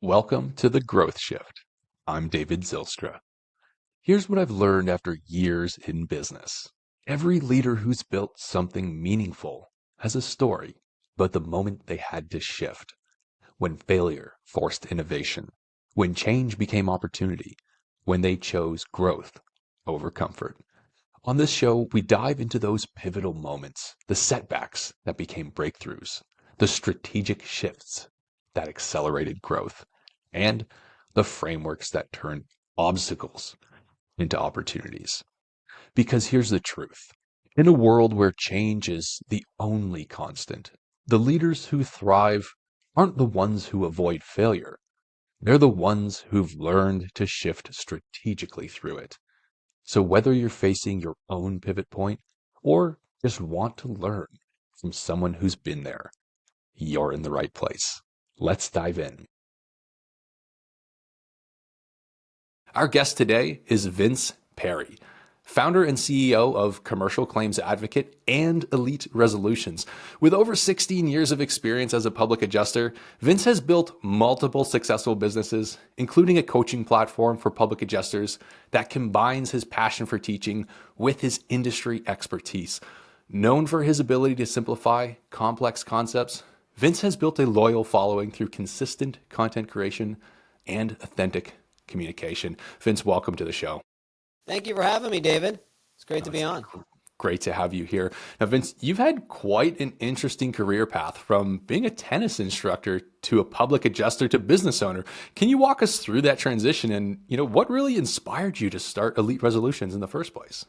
Welcome to the Growth Shift. I'm David Zylstra. Here's what I've learned after years in business. Every leader who's built something meaningful has a story, but the moment they had to shift, when failure forced innovation, when change became opportunity, when they chose growth over comfort. On this show, we dive into those pivotal moments, the setbacks that became breakthroughs, the strategic shifts that accelerated growth, and the frameworks that turn obstacles into opportunities. Because here's the truth. In a world where change is the only constant, the leaders who thrive aren't the ones who avoid failure. They're the ones who've learned to shift strategically through it. So whether you're facing your own pivot point or just want to learn from someone who's been there, you're in the right place. Let's dive in. Our guest today is Vince Perri, founder and CEO of Commercial Claims Advocate and Elite Resolutions. With over 16 years of experience as a public adjuster, Vince has built multiple successful businesses, including a coaching platform for public adjusters that combines his passion for teaching with his industry expertise. Known for his ability to simplify complex concepts, Vince has built a loyal following through consistent content creation and authentic communication. Vince, welcome to the show. Thank you for having me, David. It's great to be on. Great to have you here. Now, Vince, you've had quite an interesting career path from being a tennis instructor to a public adjuster to business owner. Can you walk us through that transition and, what really inspired you to start Elite Resolutions in the first place?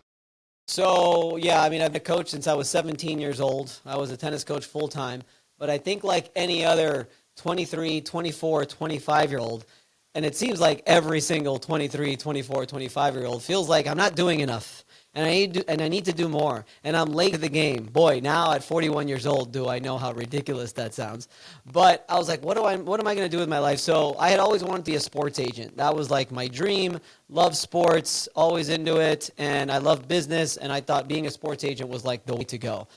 So, I've been a coach since I was 17 years old. I was a tennis coach full time, but I think like any other 23, 24, 25-year-old, and it seems like every single 23, 24, 25-year-old feels like I'm not doing enough, and I need to do more, and I'm late to the game. Boy, now at 41 years old, do I know how ridiculous that sounds. But I was like, what am I going to do with my life? So I had always wanted to be a sports agent. That was like my dream. Love sports, always into it, and I love business, and I thought being a sports agent was like the way to go.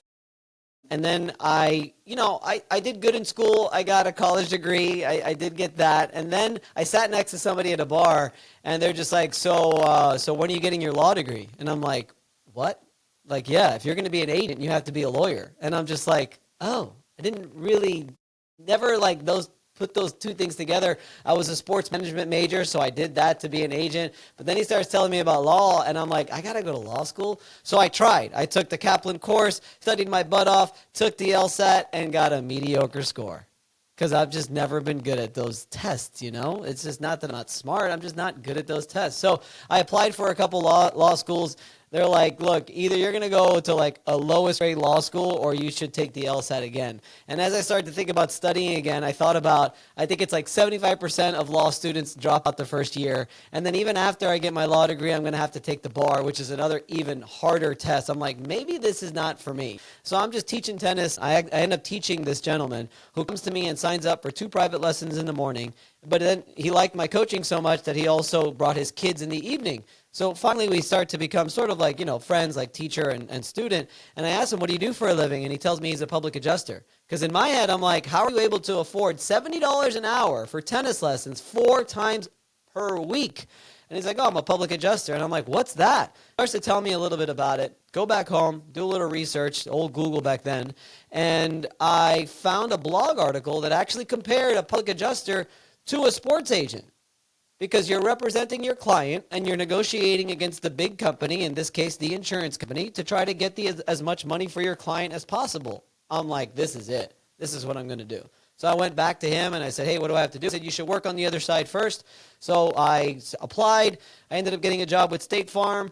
And then I did good in school. I got a college degree. I did get that. And then I sat next to somebody at a bar, and they're just like, so when are you getting your law degree? And I'm like, what? Like, yeah, if you're going to be an agent, you have to be a lawyer. And I'm just like, oh, I didn't really, never like put those two things together. I was a sports management major, so I did that to be an agent. But then he starts telling me about law, and I'm like, I got to go to law school? So I tried. I took the Kaplan course, studied my butt off, took the LSAT, and got a mediocre score. Because I've just never been good at those tests, It's just not that I'm not smart. I'm just not good at those tests. So I applied for a couple law schools. They're like, look, either you're going to go to like a lowest grade law school or you should take the LSAT again. And as I started to think about studying again, I thought about, I think it's like 75% of law students drop out the first year. And then even after I get my law degree, I'm going to have to take the bar, which is another even harder test. I'm like, maybe this is not for me. So I'm just teaching tennis. I end up teaching this gentleman who comes to me and signs up for 2 private lessons in the morning. But then he liked my coaching so much that he also brought his kids in the evening. So finally we start to become sort of like, friends, like teacher and student. And I asked him, what do you do for a living? And he tells me he's a public adjuster. Because in my head, I'm like, how are you able to afford $70 an hour for tennis lessons 4 times per week? And he's like, oh, I'm a public adjuster. And I'm like, what's that? He starts to tell me a little bit about it. Go back home, do a little research, old Google back then. And I found a blog article that actually compared a public adjuster to a sports agent. Because you're representing your client and you're negotiating against the big company, in this case, the insurance company, to try to get as much money for your client as possible. I'm like, this is it. This is what I'm going to do. So I went back to him and I said, hey, what do I have to do? He said, you should work on the other side first. So I applied. I ended up getting a job with State Farm.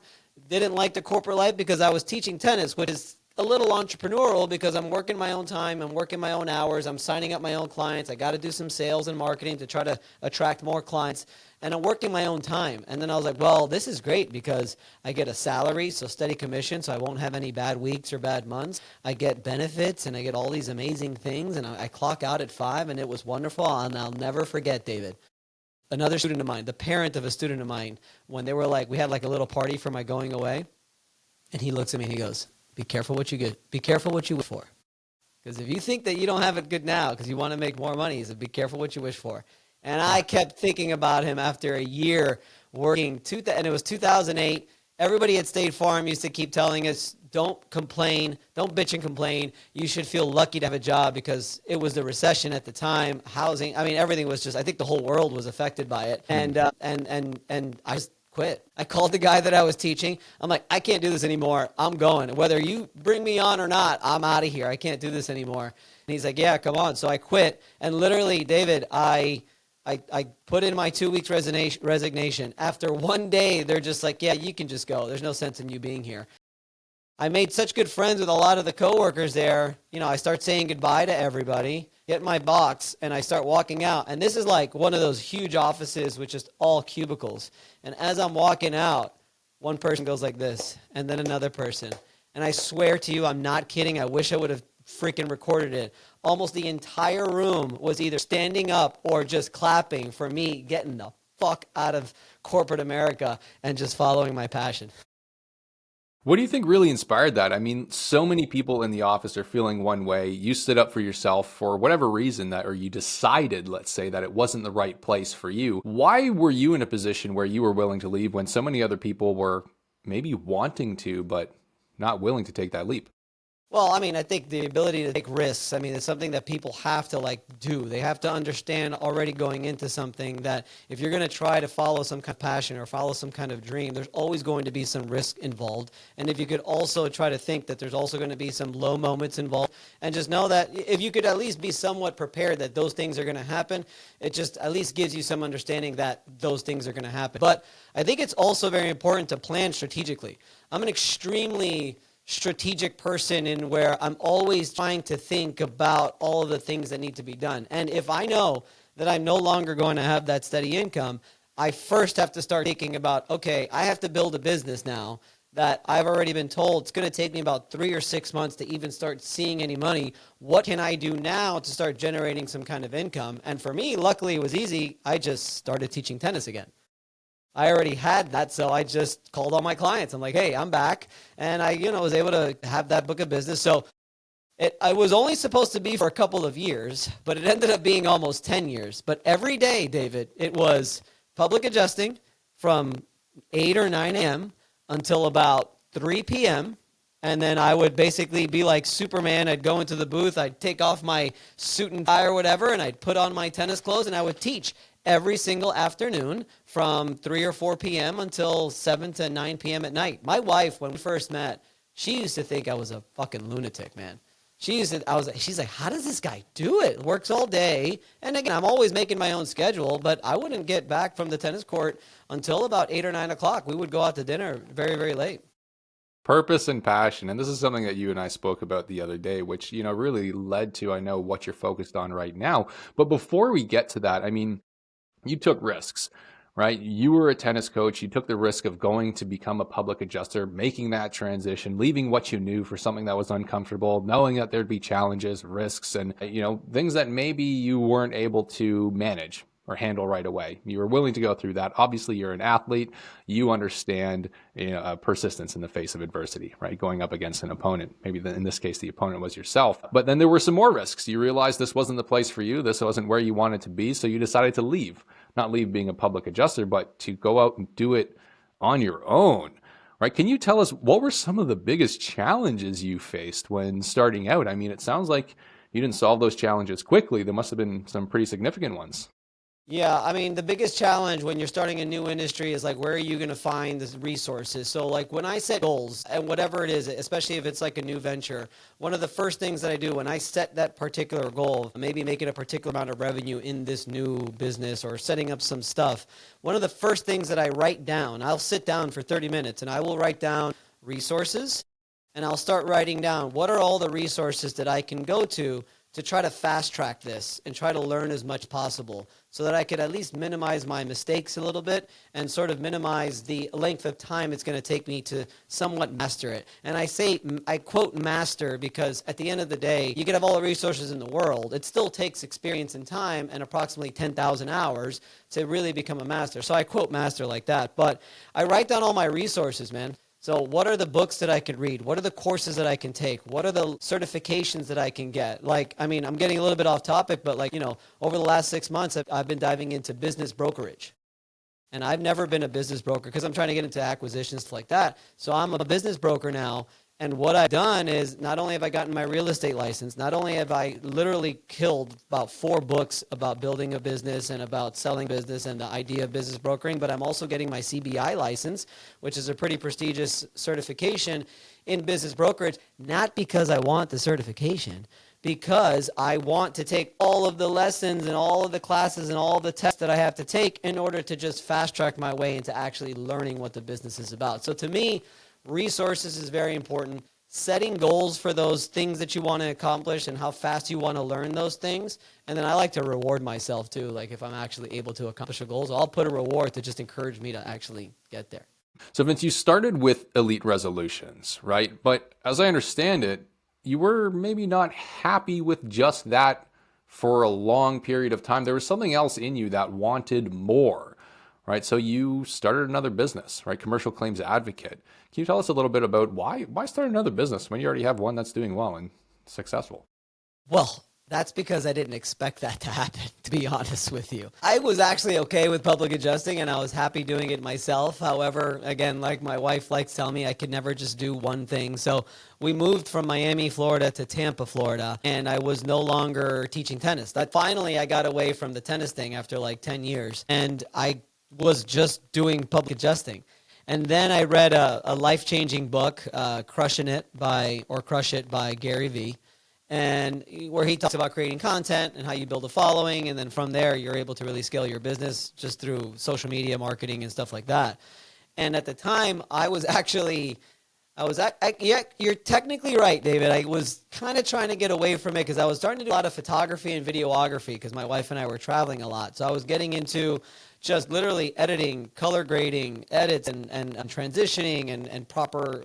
Didn't like the corporate life because I was teaching tennis, which is a little entrepreneurial because I'm working my own time, I'm working my own hours, I'm signing up my own clients, I got to do some sales and marketing to try to attract more clients, and I'm working my own time. And then I was like, well, this is great because I get a salary, so steady commission, so I won't have any bad weeks or bad months. I get benefits, and I get all these amazing things, and I clock out at 5, and it was wonderful, and I'll never forget, David. Another student of mine, the parent of a student of mine, when they were like, we had like a little party for my going away, and he looks at me and he goes, be careful what you get. Be careful what you wish for. Because if you think that you don't have it good now because you want to make more money, he said, be careful what you wish for. And I kept thinking about him after a year working, and it was 2008. Everybody at State Farm used to keep telling us, don't complain, don't bitch and complain. You should feel lucky to have a job because it was the recession at the time. Housing, I mean, everything was just, I think the whole world was affected by it. And I just quit. I called the guy that I was teaching. I'm like, I can't do this anymore. I'm going. Whether you bring me on or not, I'm out of here. I can't do this anymore. And he's like, yeah, come on. So I quit. And literally, David, I put in my 2 weeks resignation. After one day, they're just like, yeah, you can just go. There's no sense in you being here. I made such good friends with a lot of the coworkers there. You know, I start saying goodbye to everybody, get my box, and I start walking out. And this is like one of those huge offices with just all cubicles. And as I'm walking out, one person goes like this, and then another person. And I swear to you, I'm not kidding. I wish I would have freaking recorded it. Almost the entire room was either standing up or just clapping for me getting the fuck out of corporate America and just following my passion. What do you think really inspired that? I mean, so many people in the office are feeling one way. You stood up for yourself for whatever reason that, or you decided, let's say, that it wasn't the right place for you. Why were you in a position where you were willing to leave when so many other people were maybe wanting to, but not willing to take that leap? Well, I mean, I think the ability to take risks, I mean, it's something that people have to like do. They have to understand already going into something that if you're going to try to follow some kind of passion or follow some kind of dream, there's always going to be some risk involved. And if you could also try to think that there's also going to be some low moments involved, and just know that if you could at least be somewhat prepared that those things are going to happen, it just at least gives you some understanding that those things are going to happen. But I think it's also very important to plan strategically. I'm an extremely strategic person in where I'm always trying to think about all of the things that need to be done. And if I know that I'm no longer going to have that steady income, I first have to start thinking about, okay, I have to build a business now that I've already been told it's going to take me about 3 or 6 months to even start seeing any money. What can I do now to start generating some kind of income? And for me, luckily, it was easy. I just started teaching tennis again. I already had that, so I just called all my clients. I'm like, hey, I'm back. And I, was able to have that book of business. So I was only supposed to be for a couple of years, but it ended up being almost 10 years. But every day, David, it was public adjusting from 8 or 9 a.m. until about 3 p.m. And then I would basically be like Superman. I'd go into the booth, I'd take off my suit and tie or whatever, and I'd put on my tennis clothes, and I would teach every single afternoon from 3 or 4 p.m. until 7 to 9 p.m. at night. My wife, when we first met, she used to think I was a fucking lunatic, man. She's like, how does this guy do it? Works all day. And again, I'm always making my own schedule, but I wouldn't get back from the tennis court until about 8 or 9 o'clock. We would go out to dinner very, very late. Purpose and passion. And this is something that you and I spoke about the other day, which, really led to, I know, what you're focused on right now. But before we get to that, I mean, you took risks, right? You were a tennis coach. You took the risk of going to become a public adjuster, making that transition, leaving what you knew for something that was uncomfortable, knowing that there'd be challenges, risks, and, things that maybe you weren't able to manage or handle right away. You were willing to go through that. Obviously, you're an athlete. You understand persistence in the face of adversity, right? Going up against an opponent. Maybe in this case, the opponent was yourself. But then there were some more risks. You realized this wasn't the place for you. This wasn't where you wanted to be. So you decided to leave. Not leave being a public adjuster, but to go out and do it on your own, right? Can you tell us what were some of the biggest challenges you faced when starting out? I mean, it sounds like you didn't solve those challenges quickly. There must have been some pretty significant ones. Yeah, I mean, the biggest challenge when you're starting a new industry is like, where are you going to find the resources? So like when I set goals and whatever it is, especially if it's like a new venture, one of the first things that I do when I set that particular goal, maybe making a particular amount of revenue in this new business or setting up some stuff, one of the first things that I write down, I'll sit down for 30 minutes and I will write down resources, and I'll start writing down what are all the resources that I can go to try to fast track this and try to learn as much possible so that I could at least minimize my mistakes a little bit and sort of minimize the length of time it's going to take me to somewhat master it. And I quote master because at the end of the day, you could have all the resources in the world. It still takes experience and time and approximately 10,000 hours to really become a master. So I quote master like that. But I write down all my resources, man. So what are the books that I can read? What are the courses that I can take? What are the certifications that I can get? Like, I mean, I'm getting a little bit off topic, but like, over the last 6 months, I've been diving into business brokerage. And I've never been a business broker because I'm trying to get into acquisitions, stuff like that. So I'm a business broker now. And what I've done is not only have I gotten my real estate license, not only have I literally killed about 4 books about building a business and about selling business and the idea of business brokering, but I'm also getting my CBI license, which is a pretty prestigious certification in business brokerage, not because I want the certification, because I want to take all of the lessons and all of the classes and all the tests that I have to take in order to just fast track my way into actually learning what the business is about. So to me, resources is very important. Setting goals for those things that you want to accomplish and how fast you want to learn those things. And then I like to reward myself too. Like if I'm actually able to accomplish a goal, so I'll put a reward to just encourage me to actually get there. So Vince, you started with elite resolutions, right? But as I understand it, you were maybe not happy with just that for a long period of time. There was something else in you that wanted more, right? So you started another business, right? Commercial Claims Advocate. Can you tell us a little bit about why start another business when you already have one that's doing well and successful? Well, that's because I didn't expect that to happen, to be honest with you. I was actually okay with public adjusting and I was happy doing it myself. However, again, like my wife likes telling me, I could never just do one thing. So we moved from Miami, Florida to Tampa, Florida, and I was no longer teaching tennis. That finally I got away from the tennis thing after like 10 years and I was just doing public adjusting. And then I read a life-changing book, Crush It by Gary Vee, and where he talks about creating content and how you build a following, and then from there you're able to really scale your business just through social media marketing and stuff like that. And at the time, yeah, you're technically right, David. I was kind of trying to get away from it because I was starting to do a lot of photography and videography because my wife and I were traveling a lot. So I was getting into just literally editing, color grading, edits, and transitioning and proper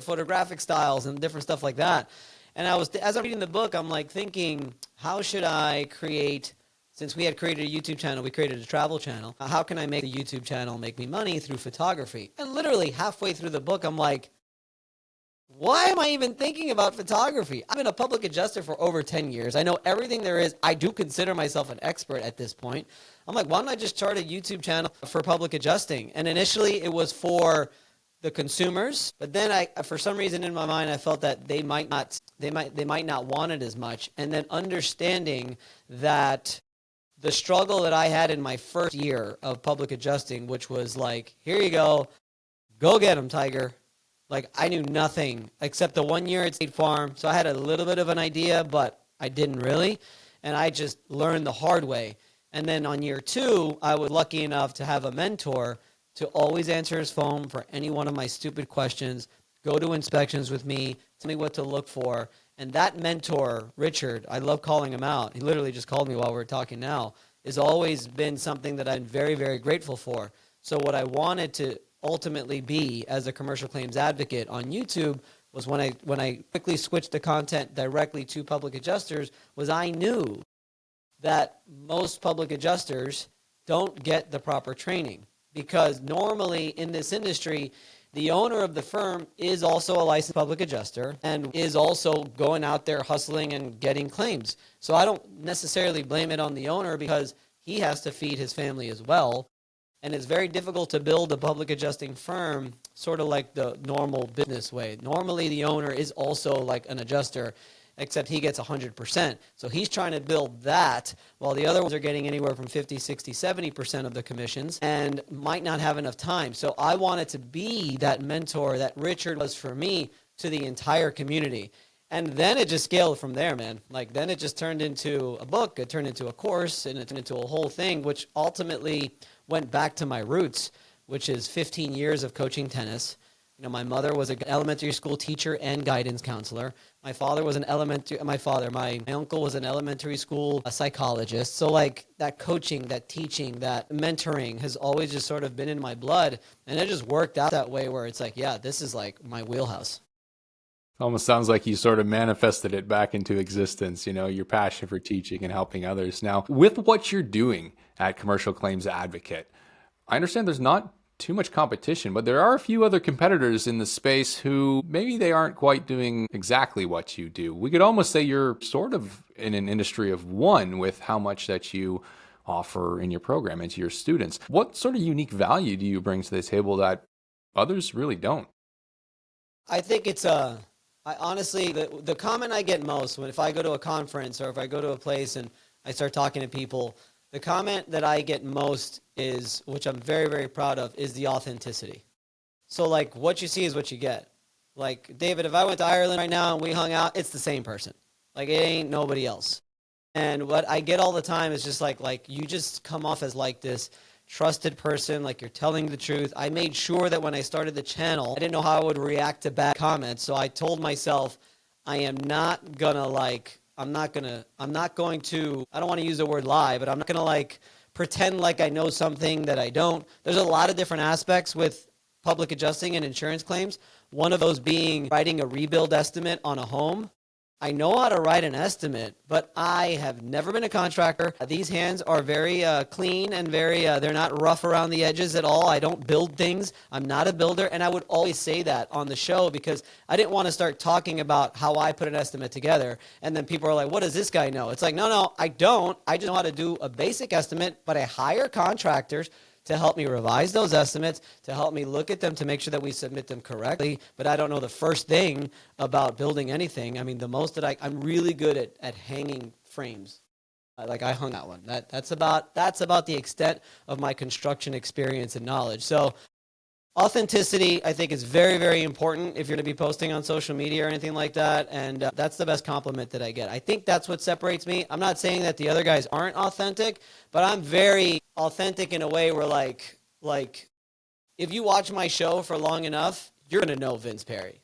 photographic styles and different stuff like that. And as I'm reading the book, I'm like thinking, how should I create? Since we had created a YouTube channel, we created a travel channel. How can I make the YouTube channel make me money through photography? And literally halfway through the book, I'm like, why am I even thinking about photography? I've been a public adjuster for over 10 years. I know everything there is. I do consider myself an expert at this point. I'm like, why don't I just start a YouTube channel for public adjusting? And initially it was for the consumers, but then for some reason in my mind, I felt that they might not want it as much. And then understanding that the struggle that I had in my first year of public adjusting, which was like, here you go get them, Tiger. Like I knew nothing except the 1 year at State Farm. So I had a little bit of an idea, but I didn't really. And I just learned the hard way. And then on year 2, I was lucky enough to have a mentor to always answer his phone for any one of my stupid questions, go to inspections with me, tell me what to look for. And that mentor, Richard, I love calling him out. He literally just called me while we were talking now, has always been something that I'm very, very grateful for. So what I wanted to ultimately be as a commercial claims advocate on YouTube was when I quickly switched the content directly to public adjusters, was I knew that most public adjusters don't get the proper training. Because normally in this industry, the owner of the firm is also a licensed public adjuster and is also going out there hustling and getting claims. So I don't necessarily blame it on the owner because he has to feed his family as well. And it's very difficult to build a public adjusting firm sort of like the normal business way. Normally the owner is also like an adjuster, except he gets 100%. So he's trying to build that while the other ones are getting anywhere from 50, 60, 70% of the commissions and might not have enough time. So I wanted to be that mentor that Richard was for me to the entire community. And then it just scaled from there, man. Like then it just turned into a book, it turned into a course, and it turned into a whole thing, which ultimately went back to my roots, which is 15 years of coaching tennis. You know, my mother was an elementary school teacher and guidance counselor. My uncle was an elementary school psychologist. So like that coaching, that teaching, that mentoring has always just sort of been in my blood. And it just worked out that way where it's like, yeah, this is like my wheelhouse. Almost sounds like you sort of manifested it back into existence, you know, your passion for teaching and helping others. Now, with what you're doing at Commercial Claims Advocate, I understand there's not too much competition, but there are a few other competitors in the space who maybe they aren't quite doing exactly what you do. We could almost say you're sort of in an industry of one with how much that you offer in your program and to your students. What sort of unique value do you bring to the table that others really don't? I think I honestly, the comment I get most if I go to a conference or if I go to a place and I start talking to people, the comment that I get most is, which I'm very, very proud of, is the authenticity. So like what you see is what you get. Like David, if I went to Ireland right now and we hung out, it's the same person. Like it ain't nobody else. And what I get all the time is just like you just come off as like this trusted person, like you're telling the truth. I made sure that when I started the channel, I didn't know how I would react to bad comments. So I told myself, I am not gonna I'm not going to, I don't want to use the word lie, but I'm not gonna pretend like I know something that I don't. There's a lot of different aspects with public adjusting and insurance claims. One of those being writing a rebuild estimate on a home. I know how to write an estimate, but I have never been a contractor. These hands are very clean and they're not rough around the edges at all. I don't build things. I'm not a builder. And I would always say that on the show because I didn't want to start talking about how I put an estimate together. And then people are like, what does this guy know? It's like, no, I don't. I just know how to do a basic estimate, but I hire contractors to help me revise those estimates, to help me look at them to make sure that we submit them correctly. But I don't know the first thing about building anything. I mean, the most that I'm really good at hanging frames. I hung that one. That's about the extent of my construction experience and knowledge. So authenticity, I think, is very, very important if you're going to be posting on social media or anything like that. And that's the best compliment that I get. I think that's what separates me. I'm not saying that the other guys aren't authentic, but I'm very authentic in a way where like if you watch my show for long enough, you're going to know Vince Perri.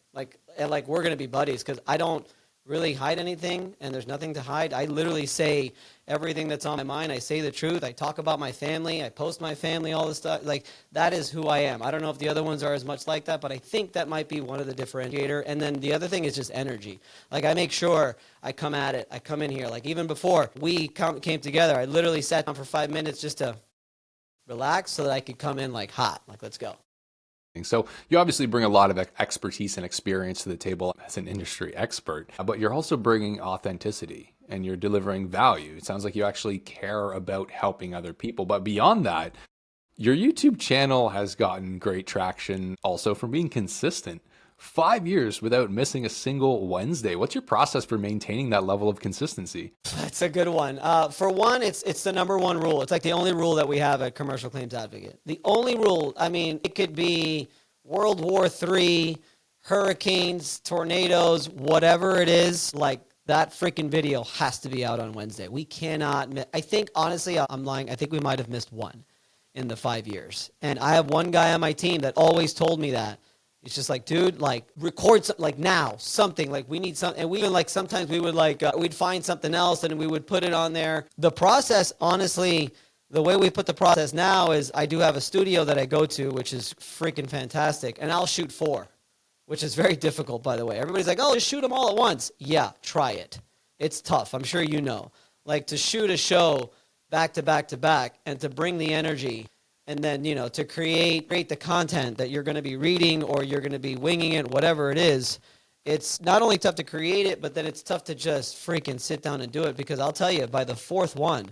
And we're going to be buddies because I don't really hide anything and there's nothing to hide. I literally say everything that's on my mind. I say the truth. I talk about my family. I post my family, all this stuff. That is who I am. I don't know if the other ones are as much like that, but I think that might be one of the differentiator. And then the other thing is just energy. I make sure I come at it. I come in here. Even before we came together, I literally sat down for 5 minutes just to relax so that I could come in hot. Let's go. So you obviously bring a lot of expertise and experience to the table as an industry expert, but you're also bringing authenticity and you're delivering value. It sounds like you actually care about helping other people. But beyond that, your YouTube channel has gotten great traction also from being consistent. 5 years without missing a single Wednesday. What's your process for maintaining that level of consistency? That's a good one. For one, it's the number one rule. It's the only rule that we have at Commercial Claims Advocate. The only rule, it could be World War III, hurricanes, tornadoes, whatever it is, that freaking video has to be out on Wednesday. We cannot miss. I think, honestly, I'm lying. I think we might have missed one in the 5 years. And I have one guy on my team that always told me that. It's just dude, record now, something, we need something. And we even, sometimes we would, we'd find something else and we would put it on there. The process, honestly, the way we put the process now is I do have a studio that I go to, which is freaking fantastic. And I'll shoot 4, which is very difficult, by the way. Everybody's like, oh, just shoot them all at once. Yeah, try it. It's tough. I'm sure you know. To shoot a show back to back to back and to bring the energy and then, to create the content that you're going to be reading or you're going to be winging it, whatever it is, it's not only tough to create it, but then it's tough to just freaking sit down and do it because I'll tell you, by the 4th one,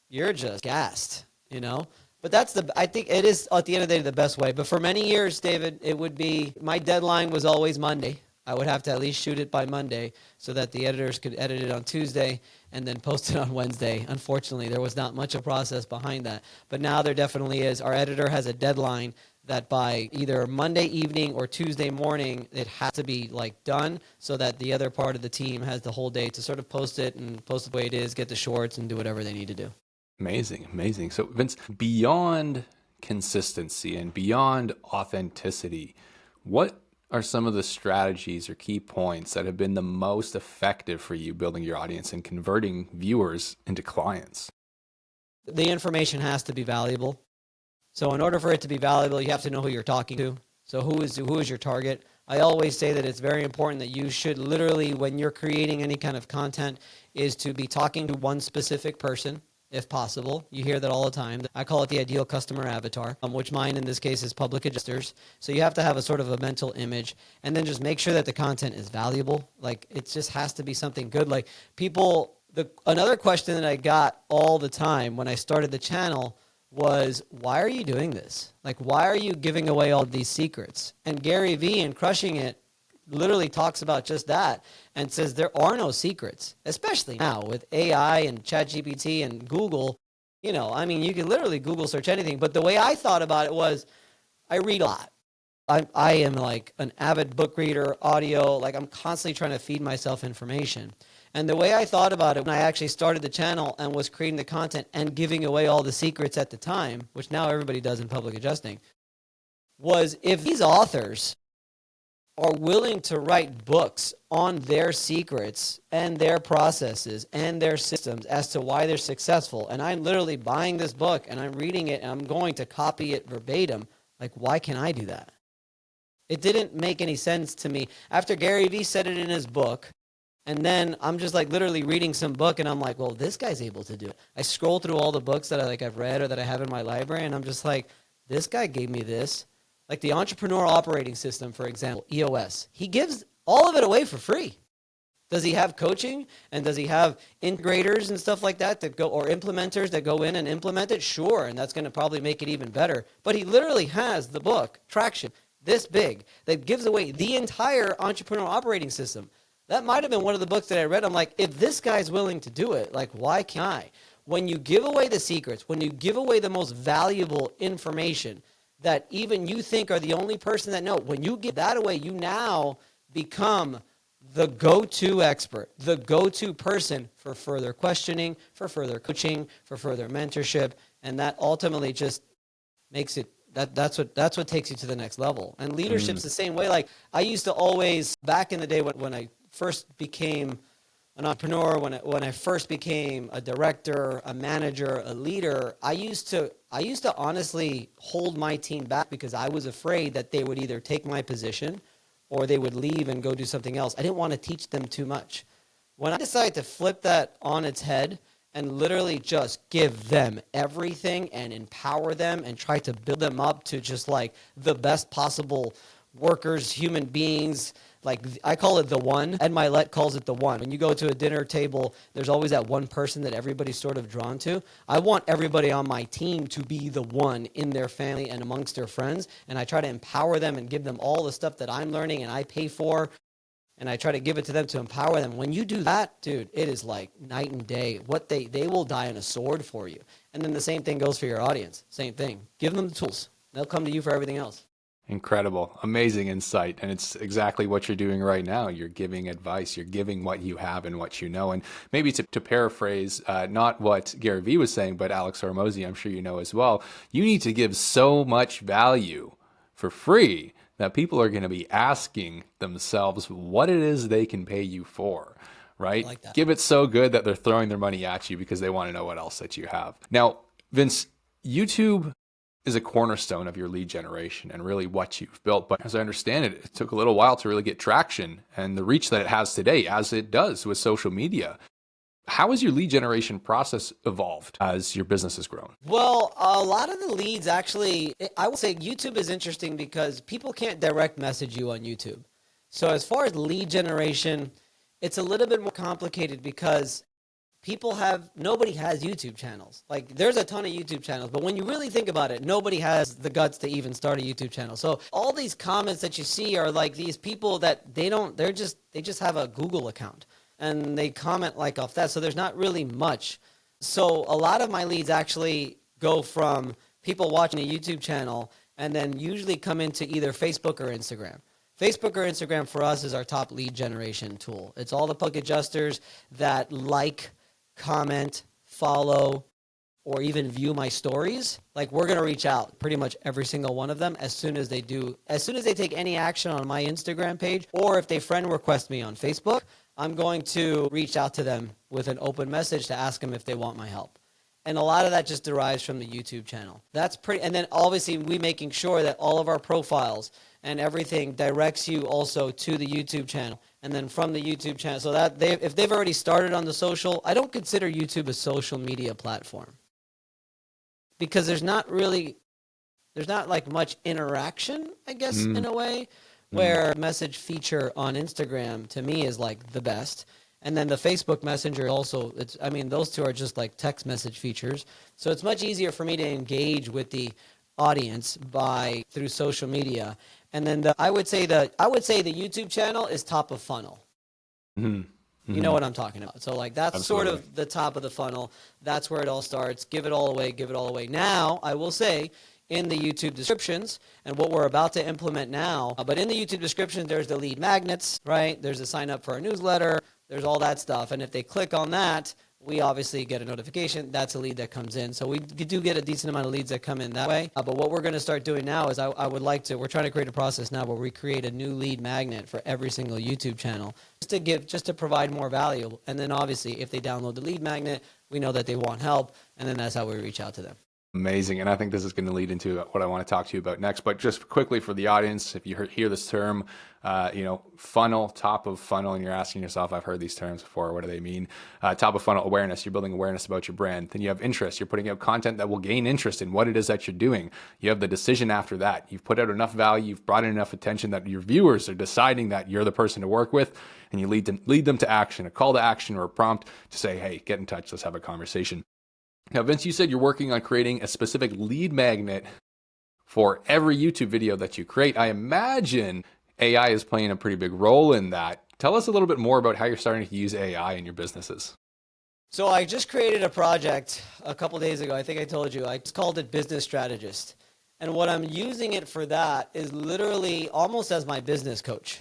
you're just gassed, But I think it is, at the end of the day, the best way. But for many years, David, it would be, my deadline was always Monday. I would have to at least shoot it by Monday so that the editors could edit it on Tuesday and then post it on Wednesday. Unfortunately, there was not much of a process behind that. But now there definitely is. Our editor has a deadline that by either Monday evening or Tuesday morning, it has to be done so that the other part of the team has the whole day to sort of post it and post it the way it is, get the shorts and do whatever they need to do. Amazing. So Vince, beyond consistency and beyond authenticity, what are some of the strategies or key points that have been the most effective for you building your audience and converting viewers into clients? The information has to be valuable. So in order for it to be valuable, you have to know who you're talking to. So who is your target? I always say that it's very important that you should literally, when you're creating any kind of content, is to be talking to one specific person. if possible. You hear that all the time. I call it the ideal customer avatar, which mine in this case is public adjusters. So you have to have a sort of a mental image, and then just make sure that the content is valuable. Like, it just has to be something good. Like, another question that I got all the time when I started the channel was, why are you doing this? Like, why are you giving away all these secrets? And Gary Vee in Crushing It literally talks about just that and says there are no secrets, especially now with AI and ChatGPT and Google. You know, I mean, you can literally Google search anything. But the way I thought about it was, I read a lot. I am like an avid book reader, audio, like I'm constantly trying to feed myself information. And the way I thought about it when I actually started the channel and was creating the content and giving away all the secrets at the time, which now everybody does in public adjusting, was if these authors are willing to write books on their secrets and their processes and their systems as to why they're successful, and I'm literally buying this book and I'm reading it and I'm going to copy it verbatim, like, why can't I do that? It didn't make any sense to me. After Gary Vee said it in his book, and then I'm just like literally reading some book and I'm like, well, this guy's able to do it. I scroll through all the books that I've read or that I have in my library, and I'm just like, this guy gave me this. Like the Entrepreneur Operating System, for example, EOS. He gives all of it away for free. Does he have coaching, and does he have integrators and stuff like that or implementers that go in and implement it? Sure, and that's going to probably make it even better. But he literally has the book, Traction, this big, that gives away the entire Entrepreneur Operating System. That might have been one of the books that I read. I'm like, if this guy's willing to do it, like, why can't I? When you give away the secrets, when you give away the most valuable information that even you think are the only person that know, when you give that away, you now become the go-to expert, the go-to person for further questioning, for further coaching, for further mentorship, and that ultimately just makes it, that's what takes you to the next level. And leadership's the same way. Like, I used to always, back in the day when I first became an entrepreneur, when I first became a director, a manager, a leader, I used to honestly hold my team back because I was afraid that they would either take my position or they would leave and go do something else. I didn't want to teach them too much. When I decided to flip that on its head and literally just give them everything and empower them and try to build them up to just like the best possible workers, human beings, like I call it the one, Ed Milet calls it the one. When you go to a dinner table, there's always that one person that everybody's sort of drawn to. I want everybody on my team to be the one in their family and amongst their friends, and I try to empower them and give them all the stuff that I'm learning and I pay for, and I try to give it to them to empower them. When you do that, dude, it is like night and day. What they will die on a sword for you. And then the same thing goes for your audience. Same thing. Give them the tools. They'll come to you for everything else. Incredible. Amazing insight. And it's exactly what you're doing right now. You're giving advice. You're giving what you have and what you know. And maybe to paraphrase, not what Gary Vee was saying, but Alex Hormozi, I'm sure you know as well, you need to give so much value for free that people are going to be asking themselves what it is they can pay you for, right? Like that. Give it so good that they're throwing their money at you because they want to know what else that you have. Now, Vince, YouTube is a cornerstone of your lead generation and really what you've built. But as I understand it, it took a little while to really get traction and the reach that it has today, as it does with social media. How has your lead generation process evolved as your business has grown? Well, a lot of the leads actually, I would say YouTube is interesting because people can't direct message you on YouTube. So as far as lead generation, it's a little bit more complicated because nobody has YouTube channels. Like, there's a ton of YouTube channels, but when you really think about it, nobody has the guts to even start a YouTube channel. So all these comments that you see are like these people that they just have a Google account and they comment like off that. So there's not really much. So a lot of my leads actually go from people watching a YouTube channel and then usually come into either Facebook or Instagram. Facebook or Instagram for us is our top lead generation tool. It's all the public adjusters that like, comment, follow, or even view my stories. Like, we're going to reach out pretty much every single one of them as soon as they take any action on my Instagram page, or if they friend request me on Facebook, I'm going to reach out to them with an open message to ask them if they want my help. And a lot of that just derives from the YouTube channel. That's pretty, and then obviously we making sure that all of our profiles and everything directs you also to the YouTube channel. And then from the YouTube channel, so that if they've already started on the social, I don't consider YouTube a social media platform because there's not like much interaction, I guess, in a way, where message feature on Instagram to me is like the best. And then the Facebook Messenger also, those two are just like text message features. So it's much easier for me to engage with the audience through social media. And then I would say the YouTube channel is top of funnel. You know what I'm talking about. So like that's Absolutely. sort of the top of the funnel. That's where it all starts. Give it all away, give it all away. Now, I will say in the YouTube descriptions and what we're about to implement now, but in the YouTube description, there's the lead magnets, right? There's a sign up for a newsletter. There's all that stuff. And if they click on that, we obviously get a notification. That's a lead that comes in. So we do get a decent amount of leads that come in that way. But what we're going to start doing now is we're trying to create a process now where we create a new lead magnet for every single YouTube channel just to provide more value. And then obviously if they download the lead magnet, we know that they want help. And then that's how we reach out to them. Amazing. And I think this is going to lead into what I want to talk to you about next. But just quickly for the audience, if you hear this term, funnel, top of funnel, and you're asking yourself, I've heard these terms before, what do they mean? Top of funnel awareness, you're building awareness about your brand. Then you have interest, you're putting out content that will gain interest in what it is that you're doing. You have the decision after that. You've put out enough value, you've brought in enough attention that your viewers are deciding that you're the person to work with, and you lead them to action, a call to action or a prompt to say, hey, get in touch, let's have a conversation. Now, Vince, you said you're working on creating a specific lead magnet for every YouTube video that you create. I imagine AI is playing a pretty big role in that. Tell us a little bit more about how you're starting to use AI in your businesses. So I just created a project a couple days ago. I think I told you. I just called it Business Strategist. And what I'm using it for that is literally almost as my business coach.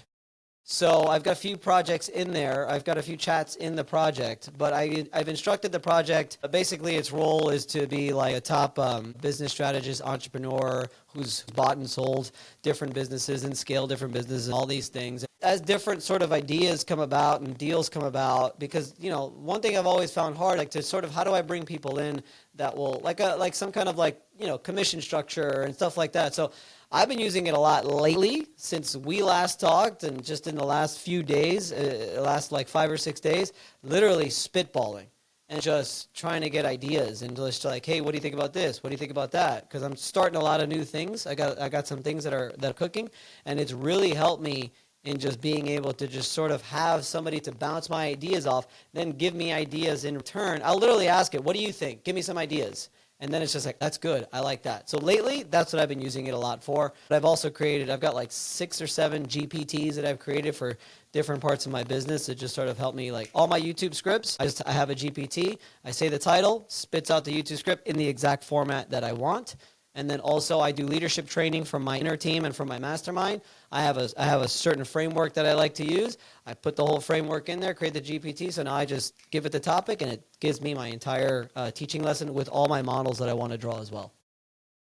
So I've got a few projects in there. I've got a few chats in the project, but I've instructed the project. Basically, its role is to be like a top business strategist, entrepreneur who's bought and sold different businesses and scaled different businesses and all these things. As different sort of ideas come about and deals come about, because, one thing I've always found hard, like to sort of, how do I bring people in that will, like some kind of commission structure and stuff like that. So I've been using it a lot lately since we last talked, and just in the last few days, last like 5 or 6 days, literally spitballing and just trying to get ideas and just like, hey, what do you think about this? What do you think about that? Because I'm starting a lot of new things. I got some things that are cooking, and it's really helped me in just being able to just sort of have somebody to bounce my ideas off, then give me ideas in return. I'll literally ask it, what do you think? Give me some ideas. And then it's just like, that's good. I like that. So lately, that's what I've been using it a lot for. But I've got like 6 or 7 GPTs that I've created for different parts of my business that just sort of help me. Like all my YouTube scripts, I have a GPT. I say the title, spits out the YouTube script in the exact format that I want. And then also I do leadership training from my inner team and from my mastermind. I have a certain framework that I like to use. I put the whole framework in there, create the GPT. So now I just give it the topic, and it gives me my entire teaching lesson with all my models that I want to draw as well.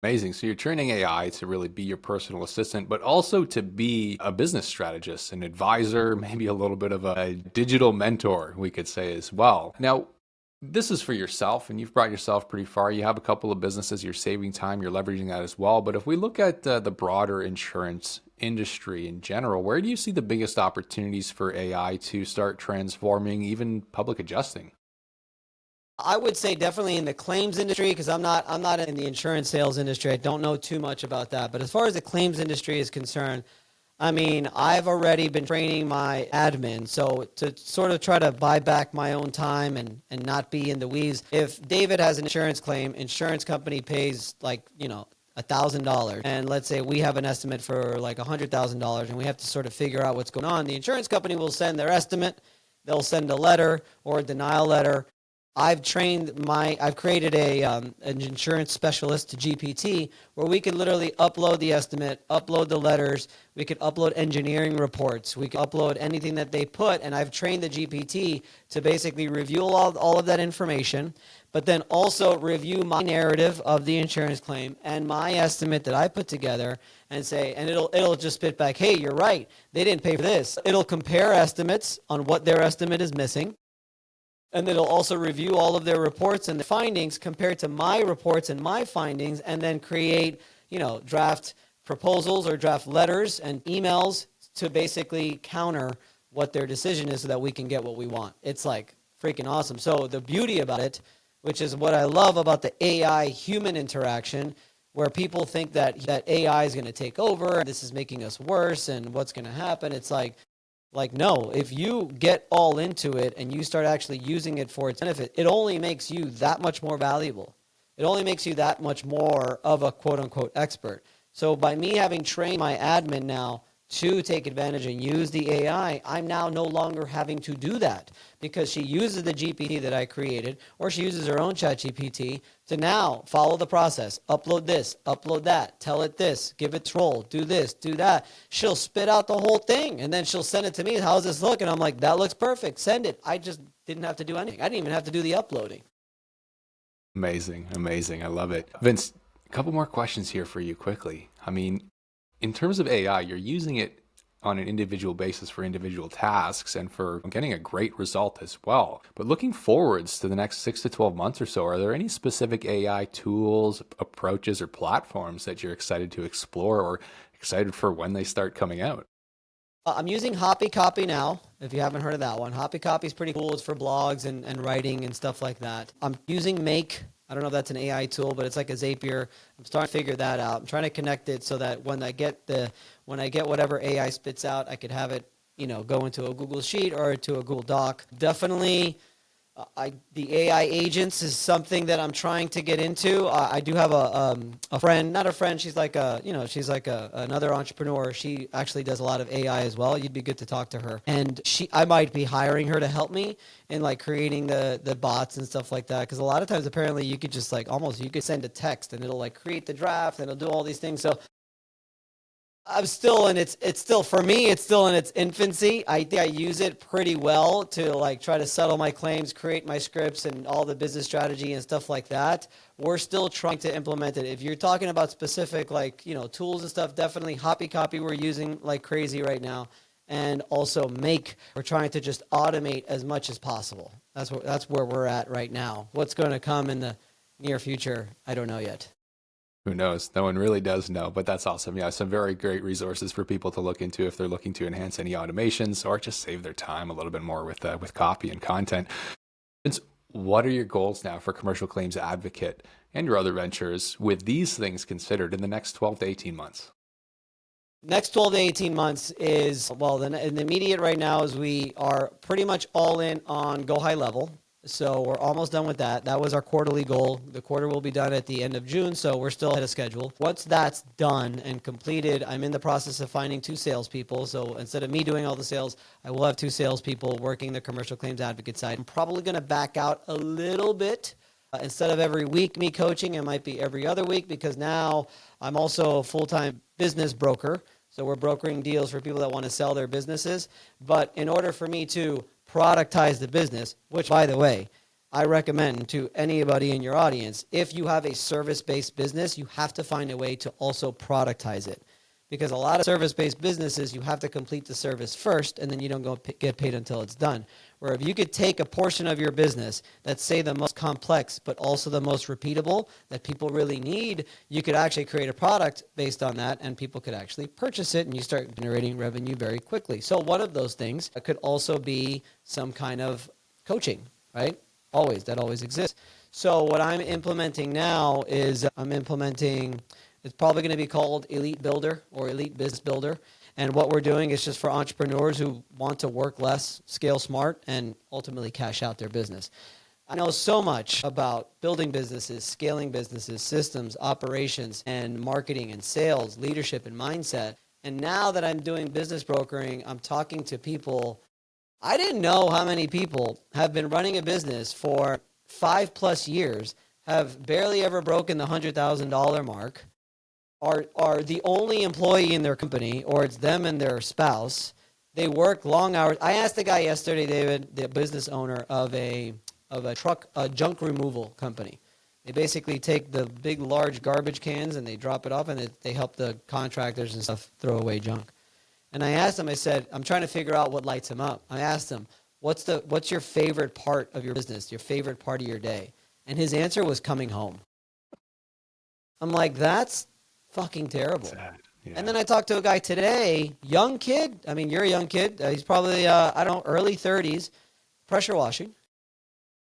Amazing. So you're training AI to really be your personal assistant, but also to be a business strategist, an advisor, maybe a little bit of a digital mentor, we could say as well. Now, this is for yourself, and you've brought yourself pretty far. You have a couple of businesses, you're saving time, you're leveraging that as well. But if we look at the broader insurance industry in general, where do you see the biggest opportunities for AI to start transforming even public adjusting? I would say definitely in the claims industry, because I'm not in the insurance sales industry. I don't know too much about that. But as far as the claims industry is concerned, I've already been training my admin, so to sort of try to buy back my own time and not be in the weeds. If David has an insurance claim, insurance company pays $1,000, and let's say we have an estimate for like $100,000, and we have to sort of figure out what's going on. The insurance company will send their estimate. They'll send a letter or a denial letter. I've created an insurance specialist to GPT where we can literally upload the estimate, upload the letters, we could upload engineering reports, we could upload anything that they put, and I've trained the GPT to basically review all of that information, but then also review my narrative of the insurance claim and my estimate that I put together and say, and it'll just spit back, hey, you're right, they didn't pay for this. It'll compare estimates on what their estimate is missing. And it'll also review all of their reports and the findings compared to my reports and my findings, and then create, draft proposals or draft letters and emails to basically counter what their decision is so that we can get what we want. It's like freaking awesome. So the beauty about it, which is what I love about the AI human interaction, where people think that AI is going to take over, this is making us worse, and what's going to happen. It's like no, if you get all into it and you start actually using it for its benefit, it only makes you that much more valuable. It only makes you that much more of a quote unquote expert. So by me having trained my admin now to take advantage and use the AI, I'm now no longer having to do that, because she uses the GPT that I created, or she uses her own chat GPT to now follow the process. Upload this, upload that, tell it this, give it its role, do this, do that. She'll spit out the whole thing, and then she'll send it to me. How's this look? And I'm like, that looks perfect. Send it. I just didn't have to do anything. I didn't even have to do the uploading. Amazing. I love it. Vince, a couple more questions here for you quickly. I mean, in terms of AI, you're using it on an individual basis for individual tasks and for getting a great result as well. But looking forwards to the next 6 to 12 months or so, are there any specific AI tools, approaches, or platforms that you're excited to explore or excited for when they start coming out? I'm using Hoppy Copy now, if you haven't heard of that one. Hoppy Copy is pretty cool. It's for blogs and writing and stuff like that. I'm using Make. I don't know if that's an AI tool, but it's like a Zapier. I'm starting to figure that out. I'm trying to connect it so that when I get whatever AI spits out, I could have it, go into a Google Sheet or to a Google Doc. Definitely, the AI agents is something that I'm trying to get into. I do have a friend, not a friend. She's like another entrepreneur. She actually does a lot of AI as well. You'd be good to talk to her. And I might be hiring her to help me in like creating the bots and stuff like that. Because a lot of times apparently you could just you could send a text and it'll like create the draft and it'll do all these things. So I'm still in it's still for me, it's still in its infancy. I think I use it pretty well to like try to settle my claims, create my scripts and all the business strategy and stuff like that. We're still trying to implement it. If you're talking about specific tools and stuff, definitely Hoppy Copy we're using like crazy right now. And also Make, we're trying to just automate as much as possible. That's where we're at right now. What's going to come in the near future, I don't know yet. Who knows? No one really does know, but that's awesome. Yeah, some very great resources for people to look into if they're looking to enhance any automations or just save their time a little bit more with copy and content. Vince, what are your goals now for Commercial Claims Advocate and your other ventures with these things considered in the next 12 to 18 months? Next 12 to 18 months is, in the immediate right now is we are pretty much all in on Go High Level. So we're almost done with that. That was our quarterly goal. The quarter will be done at the end of June, so we're still ahead of schedule. Once that's done and completed, I'm in the process of finding 2 salespeople. So instead of me doing all the sales, I will have 2 salespeople working the Commercial Claims Advocate side. I'm probably going to back out a little bit. Instead of every week me coaching, it might be every other week, because now I'm also a full-time business broker. So we're brokering deals for people that want to sell their businesses. But in order for me to productize the business, which, by the way, I recommend to anybody in your audience, if you have a service-based business, you have to find a way to also productize it. Because a lot of service-based businesses, you have to complete the service first, and then you don't get paid until it's done. Where if you could take a portion of your business that's, say, the most complex, but also the most repeatable, that people really need, you could actually create a product based on that, and people could actually purchase it, and you start generating revenue very quickly. So one of those things could also be some kind of coaching, right? That always exists. So what I'm implementing now is it's probably going to be called Elite Builder or Elite Business Builder. And what we're doing is just for entrepreneurs who want to work less, scale smart, and ultimately cash out their business. I know so much about building businesses, scaling businesses, systems, operations, and marketing and sales, leadership and mindset. And now that I'm doing business brokering, I'm talking to people. I didn't know how many people have been running a business for 5+ years, have barely ever broken the $100,000 mark, are the only employee in their company, or it's them and their spouse. They work long hours. I asked the guy yesterday, David, the business owner of a junk removal company. They basically take the big, large garbage cans and they drop it off, and they help the contractors and stuff throw away junk. And I asked him, I said, I'm trying to figure out what lights him up. I asked him, what's your favorite part of your business, your favorite part of your day? And his answer was coming home. I'm like, that's fucking terrible. Sad. Yeah. And then I talked to a guy today, young kid. I mean, you're a young kid. He's probably, I don't know, early 30s, pressure washing.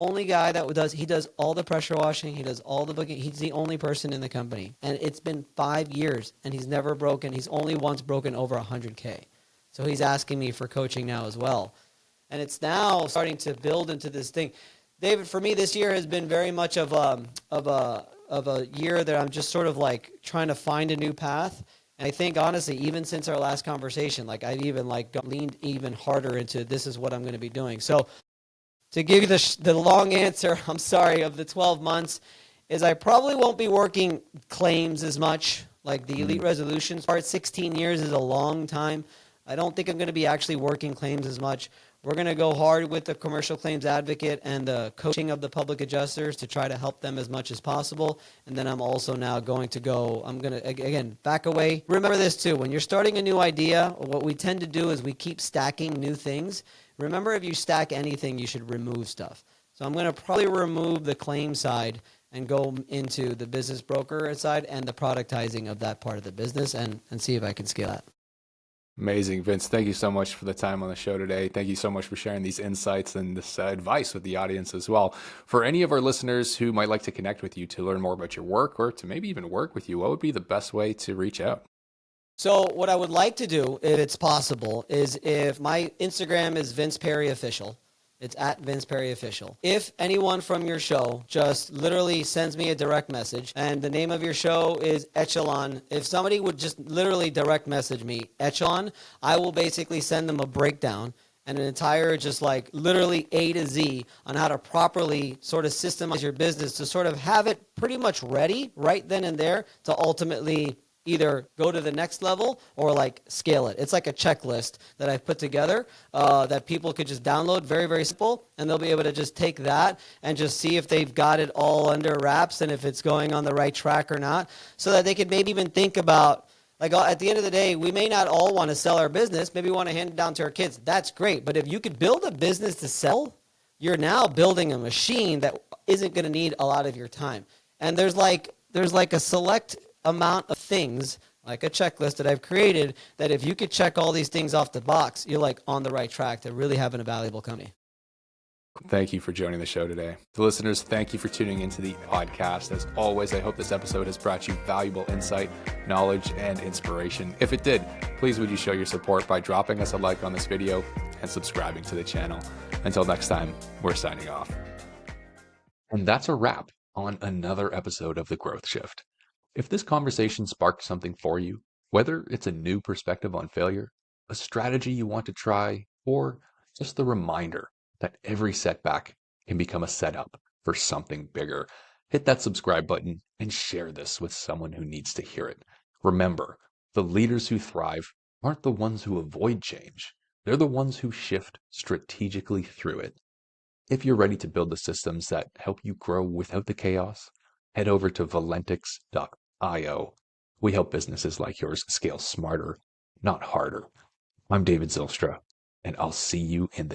Only guy that he does all the pressure washing. He does all the booking. He's the only person in the company. And it's been 5 years and he's never broken. He's only once broken over 100K. So he's asking me for coaching now as well. And it's now starting to build into this thing. David, for me, this year has been very much of a year that I'm just sort of like trying to find a new path. And I think honestly, even since our last conversation, like I've even like leaned even harder into this is what I'm going to be doing. So to give you the long answer, I'm sorry, of the 12 months, is I probably won't be working claims as much, like the elite resolutions part. 16 years is a long time. I don't think I'm going to be actually working claims as much. We're going to go hard with the commercial claims advocate and the coaching of the public adjusters to try to help them as much as possible. And then I'm also now going to I'm going to, again, back away. Remember this too, when you're starting a new idea, what we tend to do is we keep stacking new things. Remember, if you stack anything, you should remove stuff. So I'm going to probably remove the claim side and go into the business broker side and the productizing of that part of the business and see if I can scale that. Amazing, Vince. Thank you so much for the time on the show today. Thank you so much for sharing these insights and this advice with the audience as well. For any of our listeners who might like to connect with you to learn more about your work or to maybe even work with you, what would be the best way to reach out? So what I would like to do, if it's possible, is if my Instagram is Vince Perri Official. It's at Vince Perri Official. If anyone from your show just literally sends me a direct message and the name of your show is Echelon, if somebody would just literally direct message me, Echelon, I will basically send them a breakdown and an entire just like literally A to Z on how to properly sort of systemize your business to sort of have it pretty much ready right then and there to ultimately either go to the next level or like scale it. It's like a checklist that I've put together that people could just download, very, very simple, and they'll be able to just take that and just see if they've got it all under wraps and if it's going on the right track or not, so that they could maybe even think about, like at the end of the day, we may not all want to sell our business. Maybe we want to hand it down to our kids. That's great. But if you could build a business to sell, you're now building a machine that isn't going to need a lot of your time. And there's like a select amount of things, like a checklist that I've created, that if you could check all these things off the box, you're like on the right track to really having a valuable company. Thank you for joining the show today. The listeners, thank you for tuning into the podcast. As always, I hope this episode has brought you valuable insight, knowledge, and inspiration. If it did, please would you show your support by dropping us a like on this video and subscribing to the channel. Until next time, we're signing off. And that's a wrap on another episode of The Growth Shift. If this conversation sparked something for you, whether it's a new perspective on failure, a strategy you want to try, or just the reminder that every setback can become a setup for something bigger, hit that subscribe button and share this with someone who needs to hear it. Remember, the leaders who thrive aren't the ones who avoid change. They're the ones who shift strategically through it. If you're ready to build the systems that help you grow without the chaos, head over to valentix.io. We help businesses like yours scale smarter, not harder. I'm David Zylstra, and I'll see you in the